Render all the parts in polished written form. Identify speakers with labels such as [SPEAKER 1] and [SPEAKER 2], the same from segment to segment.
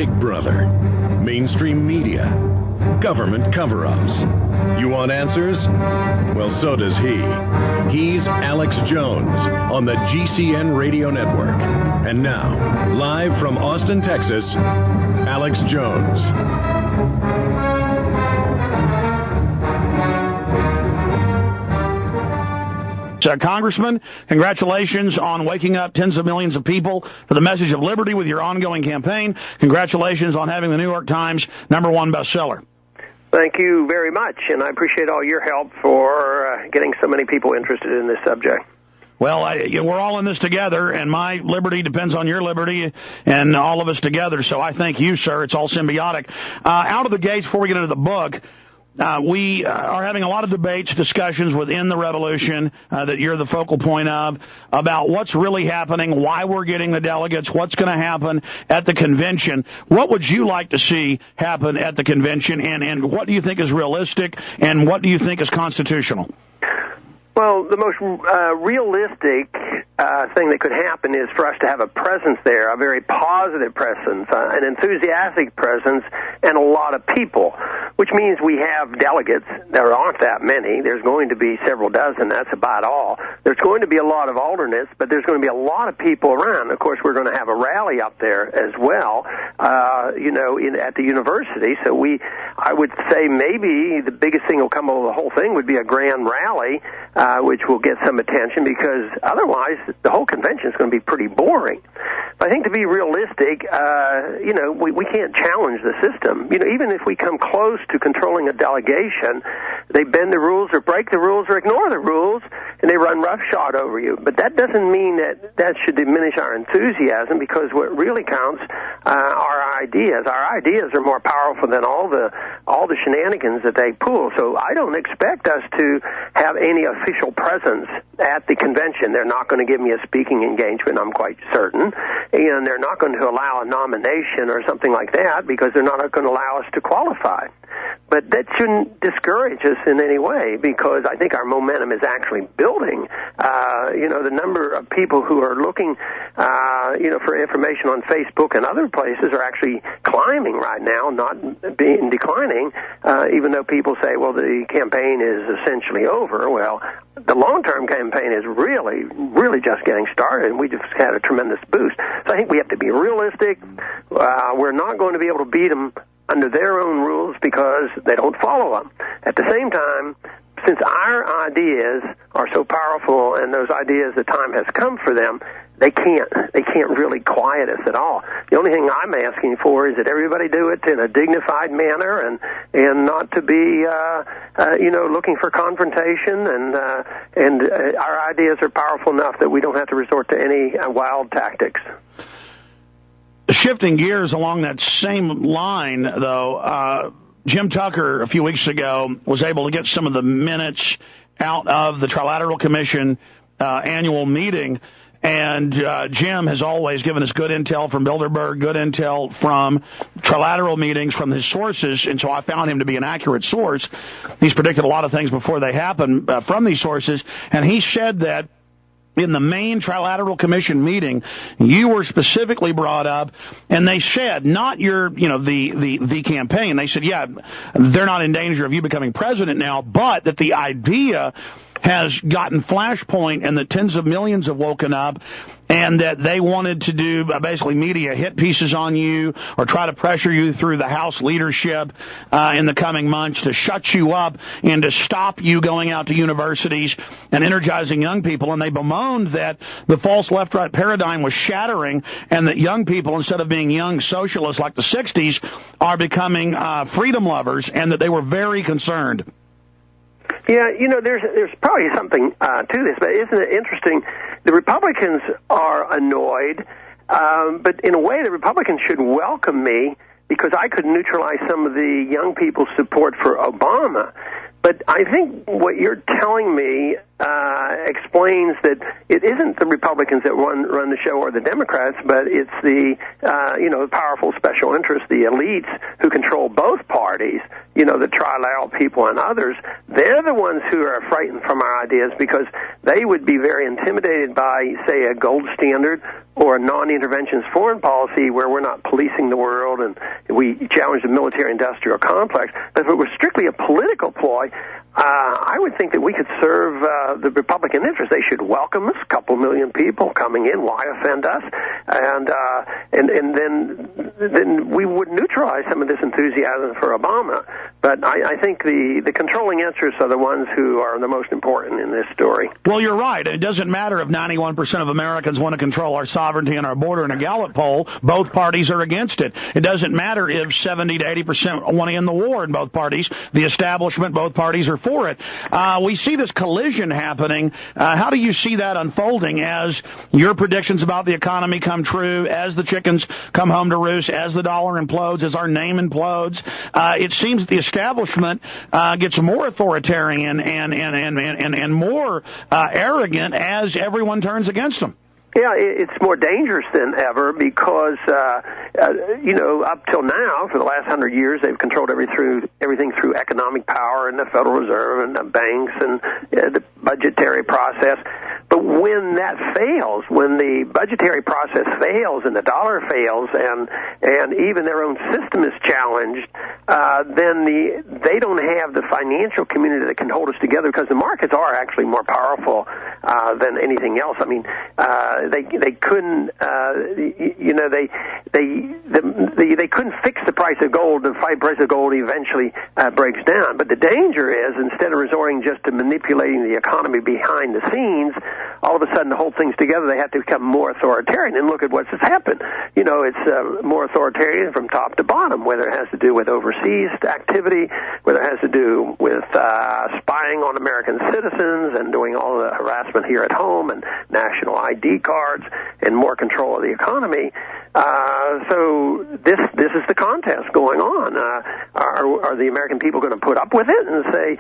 [SPEAKER 1] Big Brother, mainstream media, government cover-ups. You want answers? Well, so does he. He's Alex Jones on the GCN Radio Network. And now, live from Austin, Texas, Alex Jones.
[SPEAKER 2] Congressman, congratulations on waking up tens of millions of people to the message of liberty with your ongoing campaign. Congratulations on having the New York Times #1 bestseller.
[SPEAKER 3] Thank you very much, and I appreciate all your help for getting so many people interested in this subject.
[SPEAKER 2] Well, we're all in this together, and my liberty depends on your liberty and all of us together, so I thank you, sir. It's all symbiotic. Out of the gates, before we get into the book, we are having a lot of debates, discussions within the revolution that you're the focal point of, about what's really happening, why we're getting the delegates, what's going to happen at the convention. What would you like to see happen at the convention, and what do you think is realistic, and what do you think is constitutional?
[SPEAKER 3] Well, the most realistic thing that could happen is for us to have a presence there, a very positive presence, an enthusiastic presence, and a lot of people, which means we have delegates. There aren't that many. There's going to be several dozen. That's about all. There's going to be a lot of alternates, but there's going to be a lot of people around. Of course, we're going to have a rally up there as well, at the university. So I would say maybe the biggest thing that will come over the whole thing would be a grand rally, which will get some attention, because otherwise the whole convention is going to be pretty boring. But I think to be realistic, we can't challenge the system. Even if we come close to controlling a delegation, they bend the rules or break the rules or ignore the rules, and they run roughshod over you. But that doesn't mean that should diminish our enthusiasm, because what really counts are our ideas. Our ideas are more powerful than all the shenanigans that they pull. So I don't expect us to have any official presence at the convention. They're not going to give me a speaking engagement, I'm quite certain, and they're not going to allow a nomination or something like that, because they're not going to allow us to qualify. But that shouldn't discourage us in any way, because I think our momentum is actually building. The number of people who are looking, for information on Facebook and other places are actually climbing right now, not declining, even though people say, well, the campaign is essentially over. Well, the long-term campaign is really, really just getting started, and we just had a tremendous boost. So I think we have to be realistic. We're not going to be able to beat them under their own rules because they don't follow them. At the same time, since our ideas are so powerful, and those ideas, the time has come for them, they can't really quiet us at all. The only thing I'm asking for is that everybody do it in a dignified manner, and not to be looking for confrontation, and our ideas are powerful enough that we don't have to resort to any wild tactics.
[SPEAKER 2] Shifting gears along that same line, though, Jim Tucker a few weeks ago was able to get some of the minutes out of the Trilateral Commission annual meeting, and Jim has always given us good intel from Bilderberg, good intel from trilateral meetings from his sources, and so I found him to be an accurate source. He's predicted a lot of things before they happen from these sources, and he said that in the main Trilateral Commission meeting, you were specifically brought up, and they said, not your, the campaign. They said, yeah, they're not in danger of you becoming president now, but that the idea has gotten flashpoint and that tens of millions have woken up, and that they wanted to do basically media hit pieces on you or try to pressure you through the House leadership in the coming months to shut you up and to stop you going out to universities and energizing young people. And they bemoaned that the false left-right paradigm was shattering, and that young people, instead of being young socialists like the 60s, are becoming freedom lovers, and that they were very concerned.
[SPEAKER 3] Yeah, there's probably something to this, but isn't it interesting? The Republicans are annoyed, but in a way the Republicans should welcome me, because I could neutralize some of the young people's support for Obama. But I think what you're telling me explains that it isn't the Republicans that run the show or the Democrats, but it's the powerful special interests, the elites who control both parties, the trilateral people and others. They're the ones who are frightened from our ideas because they would be very intimidated by, say, a gold standard or a non-interventionist foreign policy where we're not policing the world and we challenge the military-industrial complex. But if it was strictly a political ploy, I would think that we could serve the Republican interest. They should welcome us, a couple million people coming in. Why offend us? And then we would neutralize some of this enthusiasm for Obama. But I think the controlling interests are the ones who are the most important in this story.
[SPEAKER 2] Well, you're right. It doesn't matter if 91% of Americans want to control our sovereignty and our border in a Gallup poll. Both parties are against it. It doesn't matter if 70 to 80% want to end the war in both parties. The establishment, both parties are for it. We see this collision happening. How do you see that unfolding as your predictions about the economy come true, as the chickens come home to roost, as the dollar implodes, as our name implodes? It seems that the establishment gets more authoritarian and more arrogant as everyone turns against them.
[SPEAKER 3] Yeah, it's more dangerous than ever because, up till now, for the last 100 years, they've controlled everything through economic power and the Federal Reserve and the banks and the budgetary process. But when that fails, when the budgetary process fails and the dollar fails and even their own system is challenged, then they don't have the financial community that can hold us together because the markets are actually more powerful than anything else. I mean, they couldn't, they couldn't fix the price of gold. The price of gold eventually breaks down. But the danger is, instead of resorting just to manipulating the economy behind the scenes, all of a sudden to hold things together, they have to become more authoritarian. And look at what's happened. It's more authoritarian from top to bottom, whether it has to do with overseas activity, whether it has to do with spying on American citizens and doing all the harassment here at home and national ID cards and more control of the economy. So this is the contest going on. Are the American people going to put up with it and say,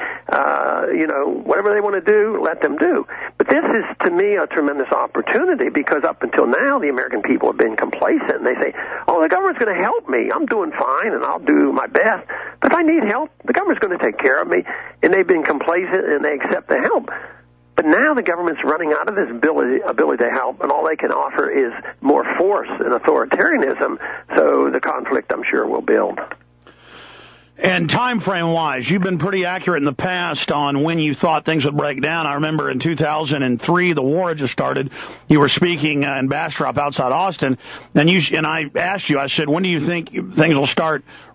[SPEAKER 3] whatever they want to do, let them do? But this is, to me, a tremendous opportunity because up until now, the American people have been complacent. And they say, the government's going to help me. I'm doing fine, and I'll do my best. But if I need help, the government's going to take care of me. And they've been complacent, and they accept the help. But now the government's running out of this ability to help, and all they can offer is more force and authoritarianism. So the conflict, I'm sure, will build.
[SPEAKER 2] And time frame wise, you've been pretty accurate in the past on when you thought things would break down. I remember in 2003, the war had just started. You were speaking in Bastrop outside Austin, and I asked you, I said, when do you think things will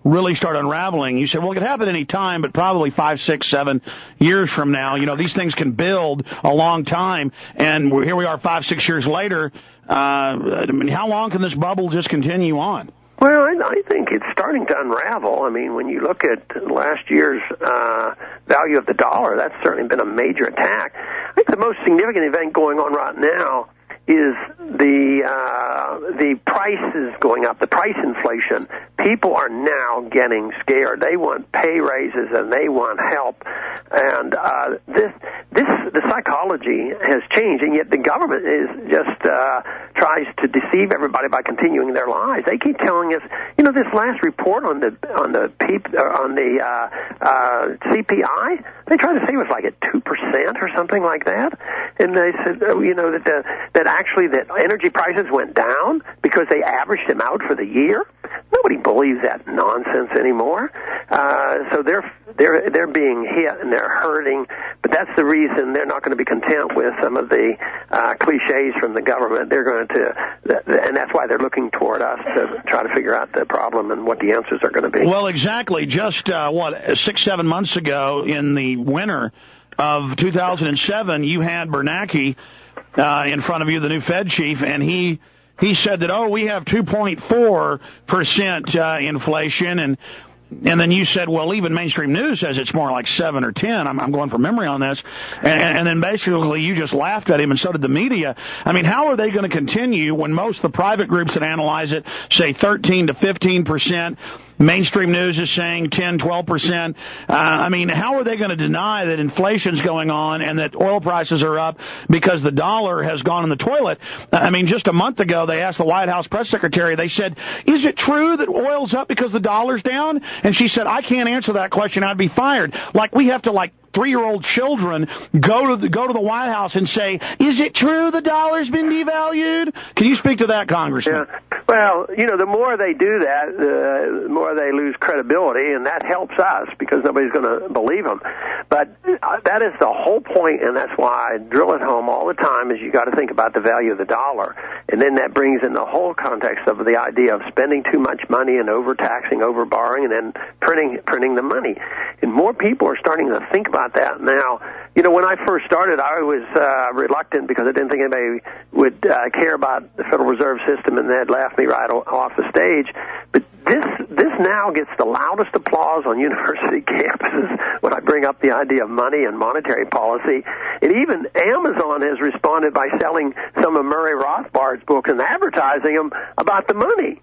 [SPEAKER 2] really start unraveling? You said, well, it could happen any time, but probably 5, 6, 7 years from now. These things can build a long time, and here we are 5, 6 years later. How long can this bubble just continue on?
[SPEAKER 3] Well, I think it's starting to unravel. I mean, when you look at last year's value of the dollar, that's certainly been a major attack. I think the most significant event going on right now is the prices going up, the price inflation. People are now getting scared. They want pay raises and they want help. And the psychology has changed, and yet the government is just tries to deceive everybody by continuing their lies. They keep telling us, this last report on the CPI, they tried to say it was like at 2% or something like that, and they said, that actually that energy prices went down because they averaged them out for the year. Nobody believes that nonsense anymore. So they're being hit and they're hurting, but that's the reason they're not going to be content with some of the cliches from the government. They're going to, and that's why they're looking toward us to try to figure out the problem and what the answers are going to be.
[SPEAKER 2] Well, exactly. Just 6, 7 months ago in the winter of 2007, you had Bernanke in front of you, the new Fed chief, and he said that, we have 2.4% inflation, and then you said, well, even mainstream news says it's more like 7 or 10. I'm going from memory on this. And then basically you just laughed at him, and so did the media. I mean, how are they going to continue when most of the private groups that analyze it say 13 to 15%? Mainstream news is saying 10, 12%. I mean, how are they going to deny that inflation's going on and that oil prices are up because the dollar has gone in the toilet? I mean, just a month ago, they asked the White House press secretary, they said, is it true that oil's up because the dollar's down? And she said, I can't answer that question. I'd be fired. Like, we have to, 3-year-old children go to the White House and say, is it true the dollar's been devalued? Can you speak to that, Congressman?
[SPEAKER 3] Yeah. Well, the more they do that, the more they lose credibility, and that helps us because nobody's going to believe them. But that is the whole point, and that's why I drill it home all the time, is you got to think about the value of the dollar. And then that brings in the whole context of the idea of spending too much money and overtaxing, overborrowing, and then printing the money. And more people are starting to think about that now. When I first started, I was reluctant because I didn't think anybody would care about the Federal Reserve System, and they'd laugh me right off the stage. But this now gets the loudest applause on university campuses when I bring up the idea of money and monetary policy. And even Amazon has responded by selling some of Murray Rothbard's books and advertising them about the money.